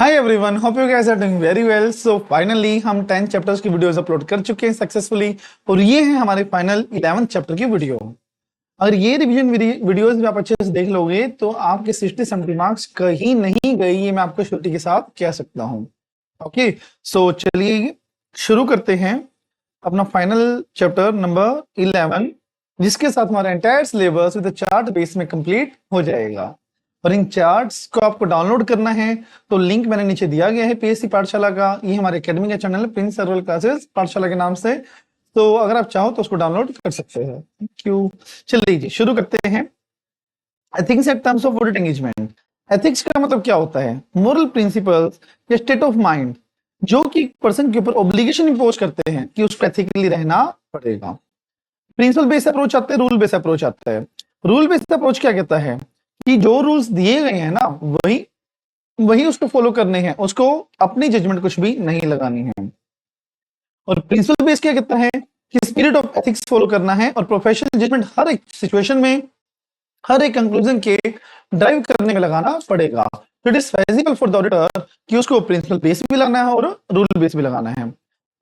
Hi everyone, hope you guys are doing very well. So finally हम 10 chapters की videos upload कर चुके हैं सक्सेसफुली, और ये है हमारे फाइनल 11th चैप्टर की वीडियो। अगर ये रिवीजन वीडियोस भी आप अच्छे से देख लोगे तो आपके 60-70 मार्क्स कहीं नहीं गए, ये मैं आपको श्योरिटी के साथ कह सकता हूँ। ओके, सो चलिए शुरू करते हैं अपना फाइनल चैप्टर नंबर 11, जिसके साथ हमारा entire syllabus with chart base में कंप्लीट हो जाएगा। और इन चार्ट्स को आपको डाउनलोड करना है तो लिंक मैंने नीचे दिया गया है पीएससी पाठशाला का। ये हमारे एकेडमी का चैनल है, प्रिंस सर्वल क्लासेस पाठशाला के नाम से। तो अगर आप चाहो तो उसको डाउनलोड कर सकते हैं। Thank you. चलिए जी शुरू करते हैं। Ethics at terms of audit engagement. Ethics का मतलब क्या होता है? मोरल प्रिंसिपल्स या स्टेट ऑफ माइंड जो कि पर्सन के ऊपर ऑब्लिगेशन इंपोज करते हैं कि उसको एथिकली रहना पड़ेगा। प्रिंसिपल बेस्ड अप्रोच आता है, रूल बेस्ड अप्रोच आता है। रूल बेस्ड अप्रोच क्या कहता है कि जो रूल्स दिए गए हैं ना वही वही उसको फॉलो करने हैं, उसको अपनी जजमेंट कुछ भी नहीं लगानी है। और प्रिंसिपल बेस क्या कहता है कि स्पिरिट ऑफ एथिक्स फॉलो करना है और प्रोफेशनल जजमेंट हर एक सिचुएशन में, हर एक कंक्लूजन के ड्राइव करने में लगाना पड़ेगा। तो it is feasible for the auditor कि उसको प्रिंसिपल बेस भी लगाना है और रूल बेस भी लगाना है।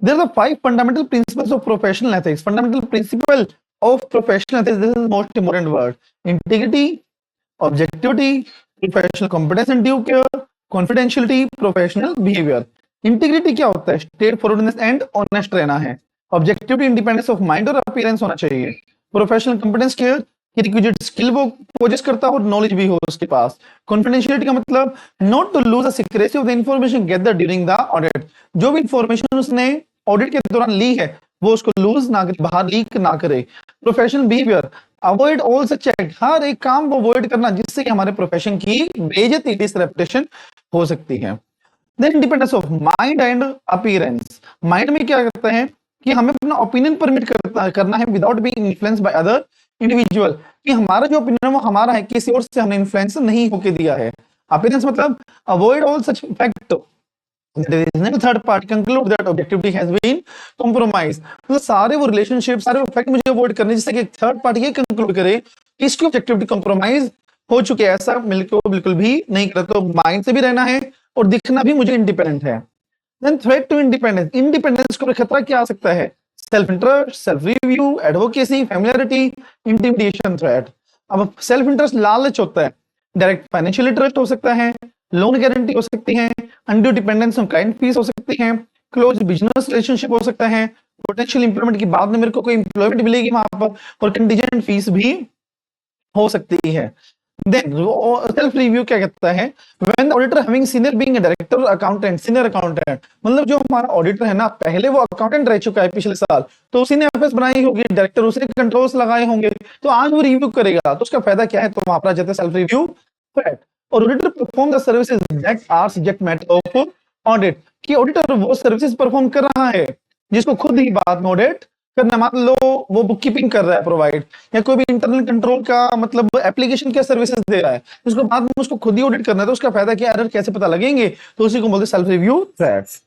There are 5 fundamental principles of professional ethics. Fundamental principle of professional ethics, this is most important word. Integrity, objectivity, professional competence and due care, confidentiality, professional behaviour. Integrity क्या होता है? स्ट्रेट फॉरवर्डनेस एंड ऑनेस्ट रहना है। Objectivity, independence of mind और appearance होना चाहिए। Professional competence care की requisite skill वो पोजेस करता हो और नॉलेज भी हो उसके पास। कॉन्फिडेंशियलिटी का मतलब not to lose the secrecy of the information gather during the audit. जो भी इंफॉर्मेशन उसने ऑडिट के दौरान ली है वो उसको लूज ना करे, बाहर लीक ना करे। Professional behaviour, avoid all such act, हर एक काम को अवॉइड करना जिससे कि हमारे प्रोफेशन की बेइज्जती, डिसरेपुटेशन हो सकती है। Then independence of mind and appearance. Mind में क्या करता है कि हमें अपना ओपिनियन परमिट करना है without being influenced by other individual, कि हमारा जो ओपिनियन है वो हमारा है, किसी और से हमने इन्फ्लुएंस नहीं होके दिया है। अपीयरेंस मतलब avoid all such fact third party conclude that objectivity has been compromise. मतलब सारे वो रिलेशनशिप, सारे वो फैक्ट मुझे अवॉइड करने जिससे कि थर्ड पार्टी ये कंक्लूड करे कि इसकी ऑब्जेक्टिविटी कॉम्प्रोमाइज हो चुके हैं, ऐसा मिलकर बिल्कुल भी नहीं करता। तो माइंड से भी रहना है और दिखना भी मुझे इंडिपेंडेंट है। Then threat to independence. Independence को खतरा क्या आ सकता है? Self interest, self review, advocacy, familiarity, intimidation, threat. अब सेल्फ इंटरेस्ट लालच होता है, डायरेक्ट फाइनेंशियल इंटरेस्ट हो सकता है, लोन गारंटी हो सकती है, undue dependence on client fees हो सकती है, क्लोज बिजनेस रिलेशनशिप हो सकता है, पोटेंशियल इंप्लॉयमेंट की बाद में मेरे को कोई इंप्लॉयमेंट मिलेगी वहां पर, और कंटीजेंट फीस भी हो सकती है। देन सेल्फ रिव्यू क्या कहता है? When the auditor having senior being a director, accountant, senior accountant, मतलब जो हमारा ऑडिटर है ना पहले वो अकाउंटेंट रह चुका है पिछले साल, तो उसी ने एफएस बनाई होगी, डायरेक्टर उसने कंट्रोल्स लगाए होंगे, तो आज वो रिव्यू करेगा तो उसका फायदा क्या है? तो वहां पर आ जाता है सेल्फ रिव्यू थ्रेट। और auditor perform the services that are subject matter of audit, कि ऑडिटर वो सर्विसेज परफॉर्म कर रहा है जिसको खुद ही बाद में ऑडिट करना। मान लो वो बुक कीपिंग कर रहा है प्रोवाइड, या कोई भी इंटरनल कंट्रोल का मतलब एप्लीकेशन क्या सर्विसेज दे रहा है, उसको बाद में उसको खुद ही ऑडिट करना है, तो उसका फायदा क्या? एरर कैसे पता लगेंगे? तो उसी को बोलते हैं self review threats.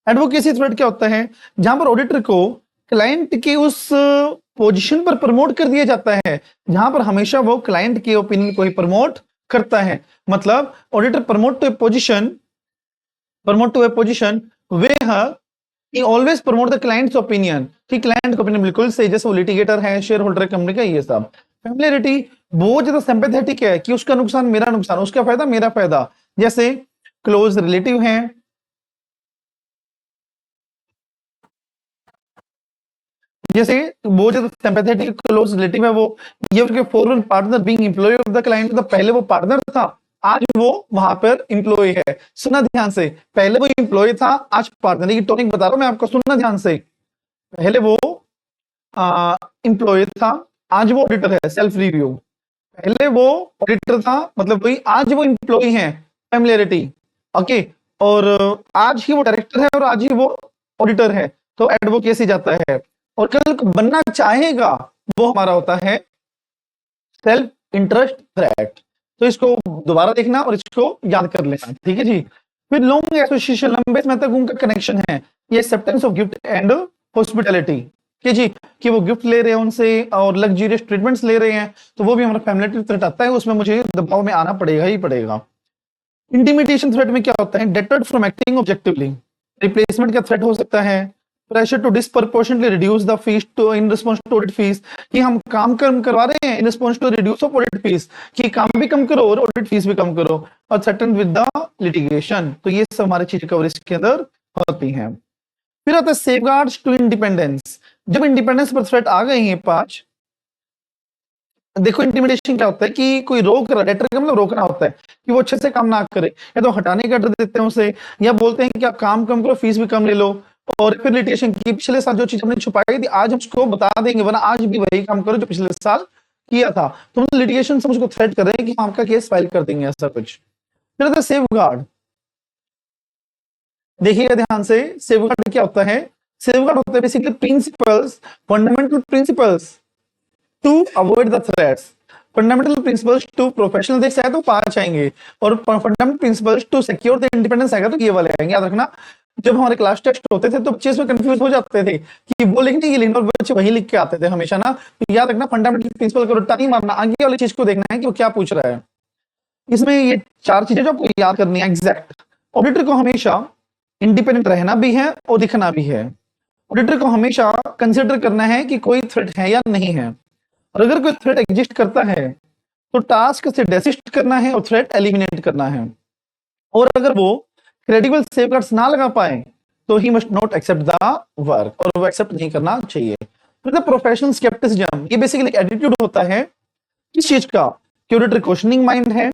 Advocacy threat क्या होता है? जहां पर ऑडिटर को क्लाइंट के उस पोजीशन पर प्रमोट कर दिया जाता है जहां पर हमेशा वो क्लाइंट के ओपिनियन को ही प्रमोट करता है। मतलब auditor promote to a position where he always promote the client's opinion, कि क्लाइंट का ओपिनियन बिल्कुल सही, जैसे वो लिटिगेटर है, शेयर होल्डर कंपनी का, ये सब। फैमिलियरिटी बहुत ज्यादा सिंपैथेटिक है कि उसका नुकसान मेरा नुकसान, उसका फायदा मेरा फायदा, जैसे क्लोज रिलेटिव है, जैसे बहुत ज्यादा सिंपैथेटिक क्लोज रिलेटिव है वो, ये उसके forward partner being employ of the client, तो पहले वो पार्टनर था, आज वो वहां पर एम्प्लॉय है। सुना ध्यान से, पहले वो एम्प्लॉय था, आज पार्टनर की टॉपिक बता रहा हूं मैं आपको, सुनना ध्यान से। पहले वो एम्प्लॉय था, आज वो ऑडिटर है, सेल्फ रिव्यू। पहले वो ऑडिटर था, मतलब वही, आज वो एम्प्लॉय है, फैमिलियरिटी। ओके, और आज ही वो डायरेक्टर है और आज ही वो ऑडिटर है, तो एडवोकेसी जाता है। और कल बनना चाहेगा वो हमारा होता है सेल्फ इंटरेस्ट थ्रेट। तो इसको दोबारा देखना और इसको याद कर लेना, ठीक है जी। फिर लॉन्ग एसोसिएशन, लंबे समय तक उनका कनेक्शन है, ये acceptance of gift and hospitality, कि जी कि वो गिफ्ट ले रहे हैं उनसे और लग्जरियस ट्रीटमेंट्स ले रहे हैं, तो वो भी हमारा फैमिली थ्रेट आता है, उसमें मुझे दबाव में आना पड़ेगा ही पड़ेगा। इंटिमिडेशन थ्रेट में क्या होता है, deterred from acting objectively, replacement का थ्रेट हो सकता है, pressure to disproportionately reduce the fees to in response to audit fees, कि हम काम कम करवा रहे हैं in response to reduce of audit fees, कि काम भी कम करो और ऑडिट फीस भी कम करो, और थ्रेटन विद द लिटिगेशन। तो ये सब हमारी चीज कवरेज के अंदर होती हैं। फिर आता है सेफगार्ड्स टू इंडिपेंडेंस। जब इंडिपेंडेंस पर थ्रेट आ गए हैं 5, देखो इंटिमिडेशन क्या होता है कि कोई रोक रहा, डेटर का मतलब रोकना होता है कि वो अच्छे से काम ना करे, या तो हटाने का डर देते हैं उसे, या बोलते हैं कि आप काम कम करो फीस भी कम ले लो, और फिर लिटिगेशन की पिछले साल जो चीज हमने छुपाई थी आज हम उसको बता देंगे, वरना आज भी वही काम करो जो पिछले साल किया था। तो मतलब लिटिगेशन से मुझको थ्रेट कर रहे हैं कि हम आपका केस फाइल कर देंगे, ऐसा कुछ। फिर आता है सेफगार्ड। देखिएगा ध्यान से, सेफगार्ड क्या होता है, सेफगार्ड होता है basically principles, fundamental principles to avoid the threats, fundamental principles to professional देख आए तो 5 आएंगे, और fundamental principles to secure the independence आएगा तो ये वाले आएंगे। याद रखना, जब हमारे क्लास टेस्ट होते थे तो बच्चे इसमें कंफ्यूज हो जाते थे कि वो लिखने ये लिखना, और बच्चे वही लिख के आते थे हमेशा ना। तो याद रखना, फंडामेंटल प्रिंसिपल को रट्टा नहीं मारना, आगे वाली चीज को देखना है कि वो क्या पूछ रहा है। इसमें ये 4 चीजें जो आपको याद करनी है एग्जैक्ट। ऑडिटर को हमेशा इंडिपेंडेंट रहना भी है और दिखना भी है। ऑडिटर को हमेशा कंसिडर करना है कि कोई थ्रेट है या नहीं है, और अगर कोई थ्रेट एग्जिस्ट करता है तो टास्क से डेसिस्ट करना है और थ्रेट एलिमिनेट करना है। और अगर वो क्रेडिबल सेफगार्ड्स ना लगा पाए तो ही must not accept the work, और वो एक्सेप्ट नहीं करना चाहिए। मतलब प्रोफेशनल स्केप्टिसिज्म, ये बेसिकली एक एटीट्यूड होता है किस चीज का, कि ऑडिटर क्वेश्चनिंग माइंड है,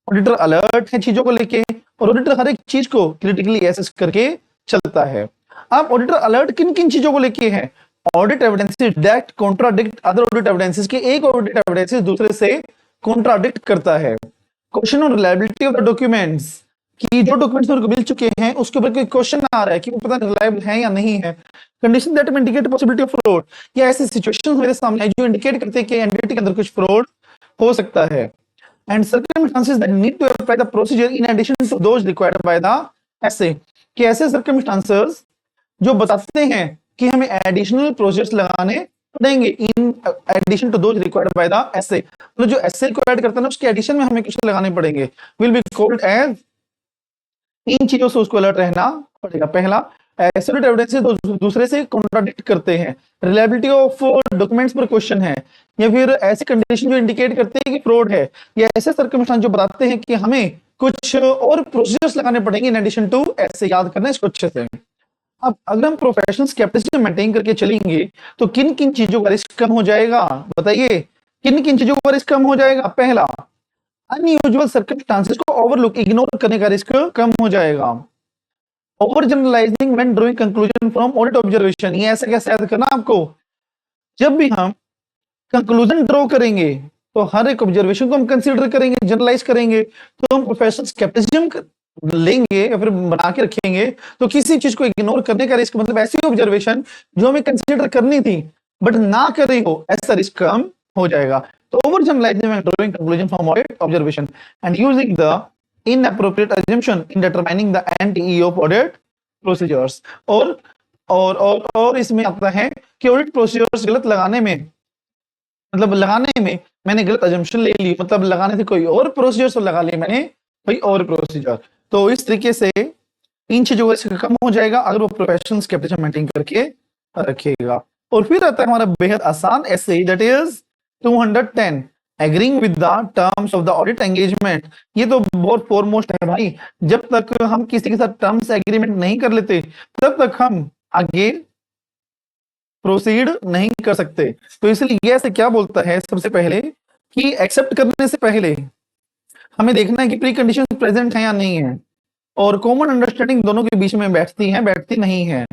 ऑडिटर अलर्ट है चीजों को लेके, और ऑडिटर हर एक चीज को क्रिटिकली एसेस करके चलता है। अब ऑडिटर अलर्ट किन किन चीजों को लेके है, audit evidences that contradict other audit evidences, के एक ऑडिट एविडेंसेस दूसरे से कॉन्ट्राडिक्ट करता है। Question on reliability of the documents, कि जो डॉक्यूमेंट्स मेरे को मिल चुके हैं उसके ऊपर कोई क्वेश्चन आ रहा है कि वो पता रिलायबल है या नहीं है। Condition that indicate possibility of fraud, या ऐसे सिचुएशंस मेरे सामने है जो इंडिकेट करते हैं कि एंटिटी के अंदर कुछ फ्रॉड हो सकता है। And circumstances that need to apply the procedure in addition to those required by the SA, कि ऐसे सर्कमस्टांसेस जो बताते हैं कि हमें एडिशनल प्रोसीजर्स लगाने पड़ेंगे in addition to those required by the SA, मतलब जो एसए को ऐड करता है ना उसके एडिशन में हमें कुछ लगाने पड़ेंगे, विल बी कॉल्ड एज, इन चीजों से उसको अलर्ट रहना पड़ेगा। पहला, ऐसे एविडेंसेस दूसरे से कॉन्ट्राडिक्ट करते हैं, रिलायबिलिटी ऑफ डॉक्यूमेंट्स पर क्वेश्चन है, या फिर ऐसी कंडीशन जो इंडिकेट करते हैं कि फ्रॉड है, या ऐसे सर्कमस्टांस जो बताते हैं कि हमें कुछ और प्रोसीजर्स लगाने पड़ेंगे इन एडिशन टू ऐसे। याद करना इसको अच्छे से। अब अगर हम प्रोफेशनल स्केप्टिसिज्म मेंटेन करके चलेंगे तो किन किन चीजों का रिस्क कम हो जाएगा, बताइए किन किन चीजों का रिस्क कम हो जाएगा। पहला, अनयूजुअल सर्कमस्टांसेस को ओवरलुक इग्नोर करने का रिस्क कम हो जाएगा। Over generalising when drawing conclusion from audit observation, ये ऐसा कैसे याद करना आपको, जब भी हम कंक्लूजन ड्रॉ करेंगे तो हर एक ऑब्जर्वेशन को हम कंसीडर करेंगे, जनरलाइज करेंगे, तो हम प्रोफेशनल स्केप्टिसिज्म लेंगे या फिर बना के रखेंगे, तो किसी चीज को इग्नोर करने का रिस्क, मतलब ऐसी ऑब्जर्वेशन जो हमें कंसीडर करनी थी बट ना कर रही हो, ऐसा रिस्क कम हो जाएगा। तो over generalising when drawing conclusion from audit observation and using the inappropriate assumption in determining the NTE of audit procedures, और इसमें आता है कि ऑडिट प्रोसीजर्स गलत लगाने में, मतलब लगाने में मैंने गलत अजम्पशन ले ली, मतलब लगाने थे कोई और प्रोसीजर तो लगा लिए मैंने कोई और प्रोसीजर। तो इस तरीके से इन चीजों का कम हो जाएगा अगर वो प्रोफेशनल स्केप्टिसिज्म मेंटेन करके रखेगा। और फिर आता है हमारा बेहद आसान SA, that is 210, agreeing with the terms of the audit engagement. ये तो बहुत फोरमोस्ट है भाई, जब तक हम किसी के साथ टर्म्स एग्रीमेंट नहीं कर लेते तब तक हम आगे प्रोसीड नहीं कर सकते। तो इसलिए ये ऐसे क्या बोलता है, सबसे पहले कि एक्सेप्ट करने से पहले हमें देखना है कि प्री कंडीशन प्रेजेंट है या नहीं है, और कॉमन अंडरस्टैंडिंग दोनों के बीच में बैठती है बैठती नहीं है।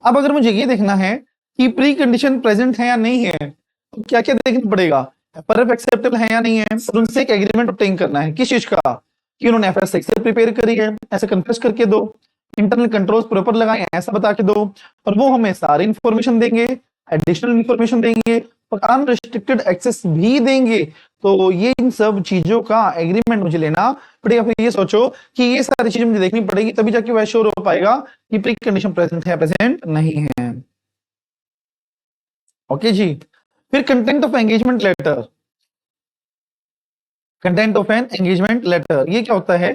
अब अगर मुझे ये देखना है कि प्री कंडीशन प्रेजेंट है या नहीं है तो क्या क्या देखना पड़ेगा, परफ एक्सेप्टेबल है या नहीं है, और उनसे एक एग्रीमेंट ऑब्टेन करना है किस चीज का, कि उन्होंने एफएस से प्रिपेयर करी है, ऐसे कन्फेस करके दो, इंटरनल कंट्रोल्स प्रॉपर लगाए ऐसा बता के दो, और वो हमें सारी इंफॉर्मेशन देंगे, एडिशनल इंफॉर्मेशन देंगे और अनरिस्ट्रिक्टेड एक्सेस भी देंगे। तो ये इन सब चीजों का एग्रीमेंट मुझे लेना पड़ेगा। फिर ये सोचो कि ये सारी चीजें मुझे देखनी पड़ेगी तभी जाके वह श्योर हो पाएगा कि प्री कंडीशन प्रेजेंट है प्रेजेंट नहीं है। ओके जी। फिर content of engagement letter, content of an engagement letter ये क्या होता है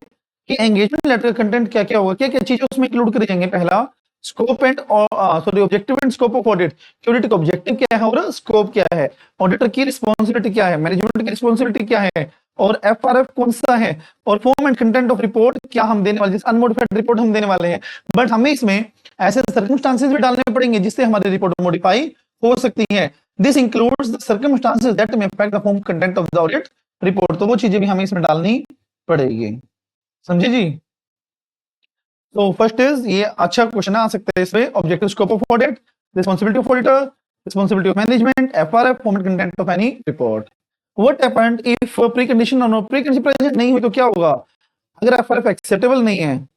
कि एंगेजमेंट लेटर का कंटेंट क्या क्या होगा, क्या क्या चीजें उसमें इंक्लूड करी जाएंगे। पहला, scope and sorry objective and scope of audit, कि ऑडिट का ऑब्जेक्टिव क्या है और स्कोप क्या है, ऑडिटर की रिस्पॉन्सिबिलिटी क्या है, मैनेजमेंट की रिस्पॉन्सिबिलिटी क्या है, और एफआरएफ कौन सा है, और form and content of report क्या हम देने वाले, जैसे अनमोडिफाइड रिपोर्ट हम देने वाले हैं। बट हमें इसमें ऐसे सर्कमस्टांसेस भी डालने पड़ेंगे जिससे हमारी रिपोर्ट मॉडिफाई हो सकती है। This includes the circumstances that may impact the form content of the audit report, तो वो चीजें भी हमें इसमें डालनी पड़ेगी। समझे जी? तो फर्स्ट इज, ये अच्छा क्वेश्चन आ सकता है इसमें, objective scope of audit, responsibility of auditor, responsibility of management, FRF, format content of any report. What happened if pre condition और प्री कंडीशन प्रेजेंट नहीं हुई तो क्या होगा? अगर एफआरएफ एक्सेप्टेबल नहीं है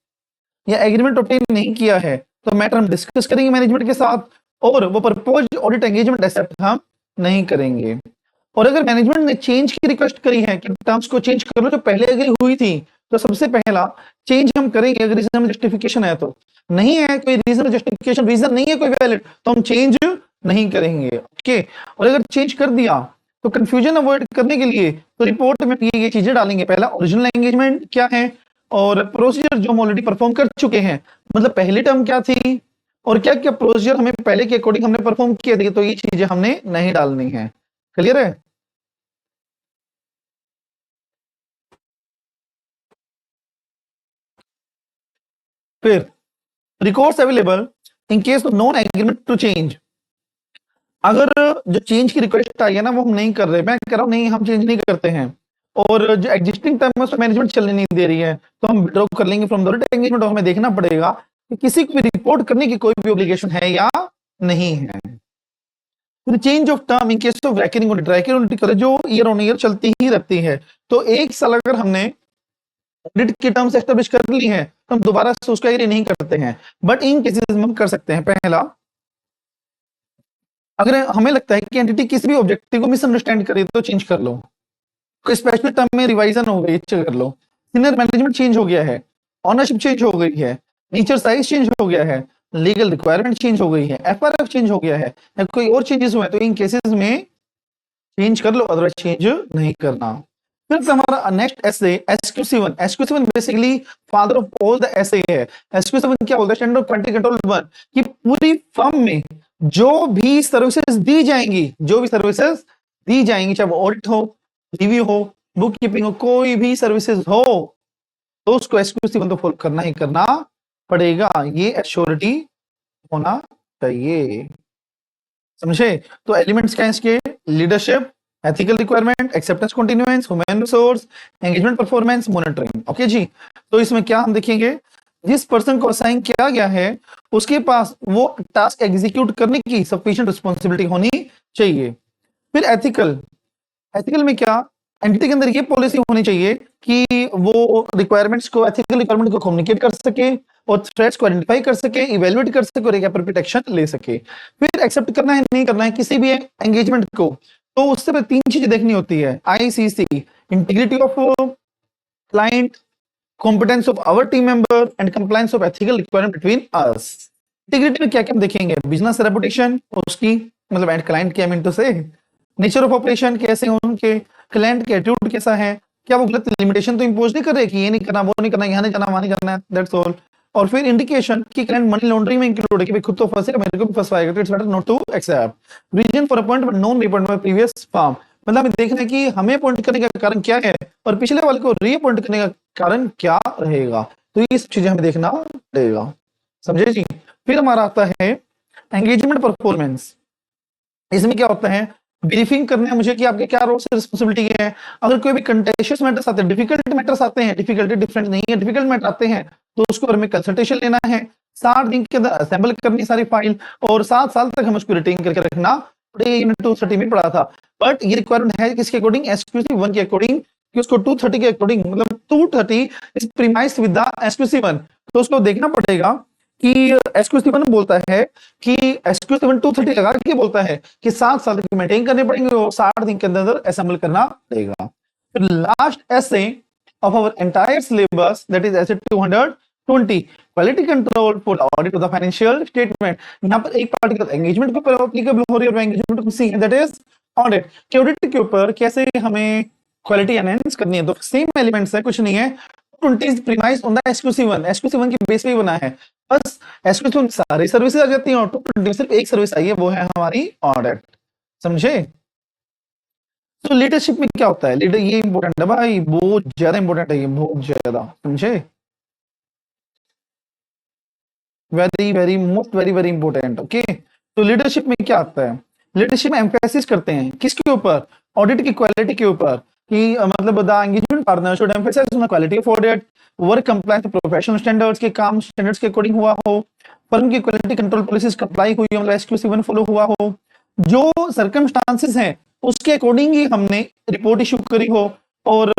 या एग्रीमेंट ऑब्टेन नहीं किया है तो मैटर हम डिस्कस करेंगे मैनेजमेंट के साथ, और वो प्रपोज ऑडिट एंगेजमेंट एक्सेप्ट हम नहीं करेंगे। और अगर मैनेजमेंट ने चेंज की रिक्वेस्ट करी है कि टर्म्स को चेंज कर लो जो पहले एग्री हुई थी, तो सबसे पहला चेंज हम करेंगे अगर रीजन जस्टिफिकेशन है तो। नहीं है कोई रीजन जस्टिफिकेशन, रीजन नहीं है कोई वैलिड, तो हम चेंज नहीं करेंगे। ओके, और अगर चेंज कर दिया तो कंफ्यूजन अवॉइड करने के लिए तो रिपोर्ट में ये चीजें डालेंगे। पहला, ओरिजिनल एंगेजमेंट क्या है, और प्रोसीजर जो हम ऑलरेडी परफॉर्म कर चुके हैं, मतलब पहली टर्म क्या थी और क्या क्या प्रोसीजर हमें पहले के अकॉर्डिंग हमने परफॉर्म किए थे, तो ये चीजें हमने नहीं डालनी है। क्लियर है? फिर records available in case of non agreement to change, अगर जो चेंज की रिक्वेस्ट आई है ना वो हम नहीं कर रहे, मैं कह रहा हूं नहीं हम चेंज नहीं करते हैं, और जो एग्जिस्टिंग टर्म है उसमें मैनेजमेंट चलने नहीं दे रही है, तो हम विड्रॉ कर लेंगे फ्रॉम द एंगेजमेंट, और हमें देखना पड़ेगा कि किसी को भी रिपोर्ट करने की कोई भी ऑब्लिगेशन है या नहीं है। फिर change of term in case of recurring audit, recurring audit जो ईयर ऑन ईयर चलती ही रहती है, तो एक साल अगर हमने ऑडिट की टर्म्स एस्टेब्लिश कर ली है तो हम दोबारा से उसका एग्री नहीं करते हैं। बट इन केसेस में हम कर सकते हैं। पहला, अगर हमें लगता है कि एंटिटी किसी भी ऑब्जेक्टिव को मिसअंडरस्टैंड करे तो चेंज कर लो, कोई स्पेशल टर्म में रिवाइजन हो गई चेक कर लो, सीनियर मैनेजमेंट चेंज हो गया है, ऑनरशिप चेंज हो गई है, नेचर साइज चेंज हो गया है, लीगल रिक्वायरमेंट चेंज हो गई है, एफआरएफ चेंज हो गया है, या कोई और चेंजेस हुए हैं, तो इन केसेस में चेंज कर लो, अदरवाइज चेंज नहीं करना। फिर हमारा next SA SQ7, SQ7 basically father of all the SA है। SQ7 क्या बोलता है? स्टैंडर्ड क्वालिटी कंट्रोल 1, कि पूरी फर्म में जो भी सर्विसेज दी जाएंगी, जो भी सर्विसेज दी जाएंगी, चाहे वो ऑडिट हो, रिव्यू हो, बुक कीपिंग हो, कोई भी सर्विसेज हो, तो उसको SQ7 तो फॉलो करना ही करना पड़ेगा। ये एश्योरिटी होना चाहिए। समझे? तो एलिमेंट्स क्या है इसके? Leadership, ethical requirement, acceptance continuance, human resource, engagement performance, monitoring. Okay जी, तो इसमें क्या हम देखेंगे? जिस पर्सन को असाइन किया गया है उसके पास वो टास्क एग्जीक्यूट करने की सफिशिएंट रिस्पांसिबिलिटी होनी चाहिए। फिर एथिकल, एथिकल में क्या? एंटिटी के अंदर ये पॉलिसी होनी चाहिए कि वो रिक्वायरमेंट्स को, एथिकल रिक्वायरमेंट को कम्युनिकेट कर सके और थ्रेट्स को आइडेंटिफाई कर सके, इवैल्यूएट कर सके और एक एप्रोप्रिएट एक्शन ले सके। फिर एक्सेप्ट करना है नहीं करना है किसी भी एंगेजमेंट को, तो उससे पहले तीन चीजें देखनी होती है। ICC, integrity of client, competence of our team member and compliance of ethical requirement between us. Integrity में क्या क्या देखेंगे? बिजनेस रेपुटेशन उसकी, मतलब एंड क्लाइंट के, आई मीन टू से, नेचर ऑफ ऑपरेशन कैसे उनके, क्लाइंट के एटीट्यूड कैसा है, क्या वो गलत लिमिटेशन तो इंपोज नहीं कर रहे कि ये नहीं करना, वो नहीं करना, यहाँ नहीं जाना, वहां नहीं जाना, दैट्स ऑल। और फिर इंडिकेशन कि क्लाइंट मनी लॉन्ड्रिंग में इंक्लूड है, कि भाई खुद तो फंसे मेरे को भी फंसवाएगा, तो it's better not to accept. Reason for appointment non reappointment previous firm, मतलब हमें देखना है कि हमें अपॉइंट करने का कारण क्या है और पिछले वाले को रीअपॉइंट करने का कारण क्या रहेगा, तो ये सब चीजें हमें देखना पड़ेगा। समझे जी? फिर हमारा आता है एंगेजमेंट परफॉर्मेंस। इसमें क्या होता है? ब्रीफिंग करना है मुझे कि आपके क्या रोल्स रिस्पांसिबिलिटी है। अगर कोई भी कंटेशियस मैटर्स आते हैं, डिफिकल्ट मैटर्स आते हैं, डिफिकल्टी डिफरेंट नहीं है, डिफिकल्ट मैटर आते हैं, तो उसको हमें कंसल्टेशन लेना है, 60 दिन के अंदर असेंबल करनी सारी फाइल, और 7 साल तक हम उसको रिटेन करके रखना पड़ेगा। यूनिट 230 में पढ़ा था। बट ये रिक्वायरमेंट है किसके अकॉर्डिंग? SQ1 के अकॉर्डिंग, कि उसको 230 के अकॉर्डिंग, मतलब 230 इज प्रीमाइज्ड विद द SQ1, तो उसको देखना पड़ेगा कि SQ7 बोलता है कि SQ7 230 लगा के बोलता है कि 7 साल तक मेंटेन करने पड़ेंगे और 60 दिन के अंदर असेंबल करना पड़ेगा। फिर last SA of our entire syllabus, that is SA 220, quality control for audit of the financial statement. यहाँ पर एक पार्टिकुलर एंगेजमेंट के ऊपर एप्लीकेबल हो रही है और एंगेजमेंट सी है, दैट इज ऑडिट। कि ऑडिट के ऊपर कैसे हमें क्वालिटी एनहांस करनी है, तो सेम एलिमेंट्स है, कुछ नहीं है। 20 is premise on the SQC1, SQC1 की बेस पे ही बना है। बस SQC1 सारी सर्विसेज आ जाती हैं और 220 सिर्फ एक सर्विस आई है, वो है हमारी ऑडिट। समझे? तो लीडरशिप में क्या होता है, लीडर ये इंपॉर्टेंट है भाई, बहुत ज्यादा इंपॉर्टेंट है ये, बहुत ज्यादा। समझे? Very very most very very important. Okay, तो लीडरशिप में क्या आता है, लीडरशिप में एम्फेसिस करते हैं किसके ऊपर, ऑडिट की क्वालिटी के ऊपर, कि मतलब the engagement partner should emphasise on the quality of audit, work compliance professional standards, के काम स्टैंडर्ड्स के अकॉर्डिंग हुआ हो, फर्म की क्वालिटी कंट्रोल पॉलिसीज कंप्लाई हुई हो, मतलब SQC1 फॉलो हुआ हो, जो सर्कमस्टांसेस हैं उसके अकॉर्डिंग ही हमने रिपोर्ट इशू करी हो, और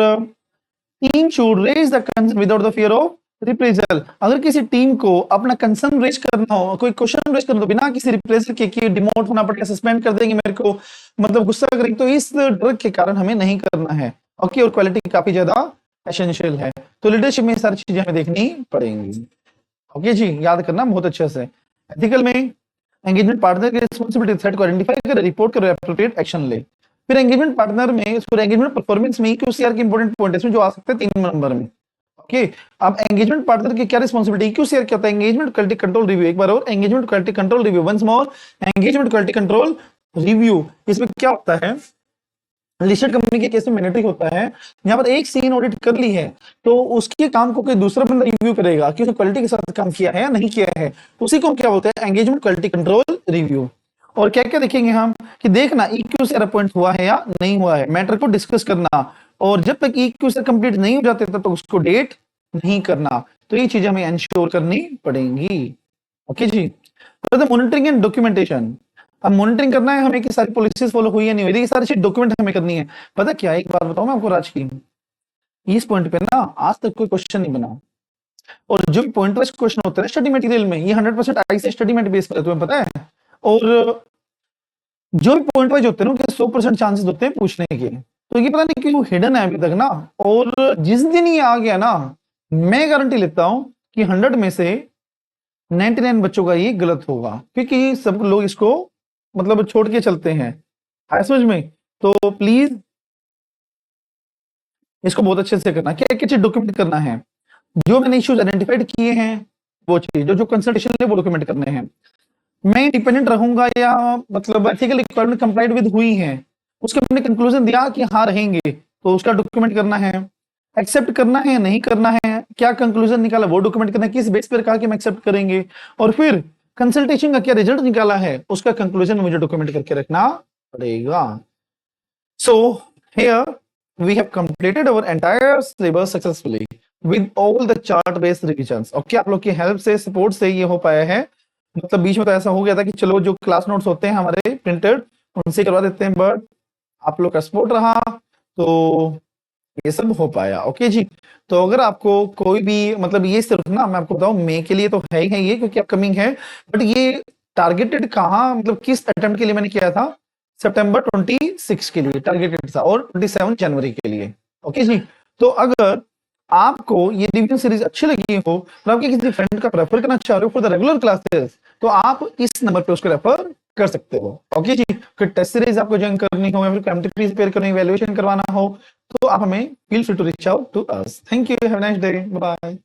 team should raise the concern without the fear of reprisal. अगर किसी टीम को अपना कंसर्न रेज करना हो, कोई क्वेश्चन रेज करना हो बिना किसी रिप्रेजल के कि डिमोट होना पड़ेगा, सस्पेंड कर देंगे मेरे को, मतलब गुस्सा करेंगे, तो इस डर के कारण हमें नहीं करना है। ओके, और क्वालिटी काफी ज्यादा एसेंशियल है, तो लीडरशिप में ये सारी चीजें हमें देखनी पड़ेंगी। ओके जी, याद करना बहुत अच्छे से। एथिकल में एंगेजमेंट पार्टनर की रिस्पांसिबिलिटी थ्रेट को आइडेंटिफाई करे, रिपोर्ट करे, एप्रोप्रिएट एक्शन ले। फिर एंगेजमेंट पार्टनर में एंगेजमेंट परफॉर्मेंस में QCR के इंपॉर्टेंट पॉइंट है इसमें जो आ सकते हैं 3 नंबर में। ओके, अब एंगेजमेंट पार्टनर की क्या रिस्पांसिबिलिटी, QCR क्या होता है, एंगेजमेंट क्वालिटी कंट्रोल रिव्यू। एक बार और, engagement quality control review, once more, engagement quality control review. इसमें क्या होता है, लिस्टेड कंपनी के केस में मैंडेटरी होता है, यहाँ पर एक सीन ऑडिट कर ली है तो उसके काम को कोई दूसरा बंदा रिव्यू करेगा कि उसने क्वालिटी के साथ काम किया है या नहीं किया है, तो उसी को क्या बोलते हैं, एंगेजमेंट क्वालिटी कंट्रोल रिव्यू। और क्या क्या देखेंगे हम, कि देखना EQ से अपॉइंट हुआ है या नहीं हुआ है, मैटर को डिस्कस करना, और जब तक EQ से कंप्लीट नहीं हो जाते तब तक उसको डेट नहीं करना। तो ये चीजें हमें इंश्योर करनी पड़ेंगी। ओके जी, तो मॉनिटरिंग एंड डॉक्यूमेंटेशन। अब मॉनिटरिंग करना है हमें कि सारी पॉलिसीज फॉलो हुई है नहीं हुई, ये सारी चीज डॉक्यूमेंट हमें करनी है। पता क्या, एक बात बताऊं मैं आपको राज की, इस पॉइंट पे ना आज तक कोई क्वेश्चन नहीं बना, और जो पॉइंट वाइज क्वेश्चन होते हैं स्टडी मटेरियल में, ये 100% आईसी स्टडी मटेरियल बेस पर है, तुम्हें पता है। और जो भी पॉइंट वाइज होते हैं ना, 100% चांसेस होते हैं पूछने के, तो ये पता नहीं क्यों हिडन है अभी तक ना। और जिस दिन ये आ गया ना, मैं गारंटी लेता हूं कि 100 में से 99 बच्चों का ये गलत होगा, क्योंकि सब लोग इसको मतलब छोड़ के चलते हैं। आया समझ में? तो प्लीज इसको बहुत अच्छे से करना, क्या क्या चीज डॉक्यूमेंट करना है, जो मैंने इश्यूज आइडेंटिफाइड किए हैं वो चीज, जो कंसल्टेशन है वो डॉक्यूमेंट करने हैं। मैं इंडिपेंडेंट रहूंगा या मतलब एथिकल रिक्वायरमेंट कंप्लाइड विद हुई है, उसके हमने कंक्लूजन दिया कि हाँ रहेंगे, तो उसका डॉक्यूमेंट करना है। एक्सेप्ट करना है नहीं करना है, क्या कंक्लूजन निकाला वो डॉक्यूमेंट करना है, किस बेस पर कहा कि हम एक्सेप्ट करेंगे, और फिर कंसल्टेशन का क्या रिजल्ट निकाला है उसका कंक्लूजन मुझे डॉक्यूमेंट करके रखना पड़ेगा। So here we have completed our entire syllabus successfully with all the chart based revisions। Okay, आप लोग की हेल्प से, सपोर्ट से ये हो पाया है। मतलब बीच में तो ऐसा हो गया था कि चलो जो क्लास नोट्स होते हैं हमारे प्रिंटेड उनसे करवा देते हैं, बट आप लोग का सपोर्ट रहा तो ये सब हो पाया। ओके जी, तो अगर आपको कोई भी मतलब ये सिर्फ ना मैं आपको बताऊं मई के लिए तो है ही है ये, क्योंकि अपकमिंग है, बट ये टारगेटेड कहाँ मतलब किस अटेम्प्ट के लिए मैंने किया था, सितंबर 26 के लिए टारगेटेड था, और 27 जनवरी के लिए। ओके जी, तो अगर आपको ये रिवीजन सीरीज अच्छी लगी हो और आपके किसी फ्रेंड का रेफर करना चाह रहे हो फॉर द रेगुलर क्लासेस, तो आप इस नंबर पे उसको रेफर कर सकते हो। ओके जी, फिर टेस्ट सीरीज आपको ज्वाइन करनी हो या फिर कॉम्पिटिटिव प्रिपेयर करनी, इवैल्यूएशन करवाना हो, तो आप हमें feel free to reach out to us. Thank you, have a nice day, bye bye.